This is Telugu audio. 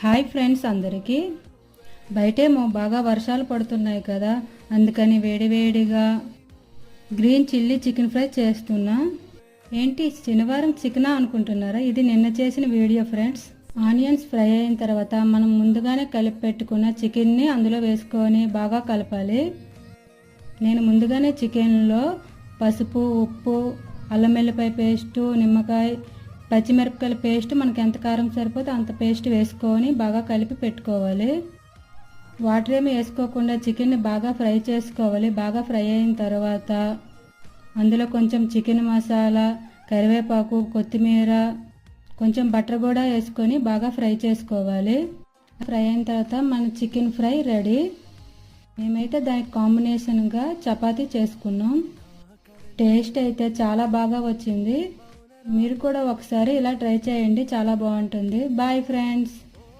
హాయ్ ఫ్రెండ్స్ అందరికీ. బయటేమో బాగా వర్షాలు పడుతున్నాయి కదా, అందుకని వేడివేడిగా గ్రీన్ చిల్లీ చికెన్ ఫ్రై చేస్తున్నా. ఏంటి శనివారం చికెనా అనుకుంటున్నారా? ఇది నిన్న చేసిన వీడియో ఫ్రెండ్స్. ఆనియన్స్ ఫ్రై అయిన తర్వాత మనం ముందుగానే కలిపి పెట్టుకున్న చికెన్ని అందులో వేసుకొని బాగా కలపాలి. నేను ముందుగానే చికెన్లో పసుపు, ఉప్పు, అల్లం వెల్లిపాయ పేస్టు, నిమ్మకాయ, పచ్చిమిరపకాయల పేస్ట్, మనకి ఎంత కారం సరిపోతే అంత పేస్ట్ వేసుకొని బాగా కలిపి పెట్టుకోవాలి. వాటర్ ఏమి వేసుకోకుండా చికెన్ని బాగా ఫ్రై చేసుకోవాలి. బాగా ఫ్రై అయిన తర్వాత అందులో కొంచెం చికెన్ మసాలా, కరివేపాకు, కొత్తిమీర, కొంచెం బటర్ కూడా వేసుకొని బాగా ఫ్రై చేసుకోవాలి. ఫ్రై అయిన తర్వాత మన చికెన్ ఫ్రై రెడీ. మేమైతే దానికి కాంబినేషన్గా చపాతీ చేసుకున్నాం. టేస్ట్ అయితే చాలా బాగా వచ్చింది. మీరు కూడా ఒకసారి ఇలా ట్రై చేయండి, చాలా బాగుంటుంది. Bye friends.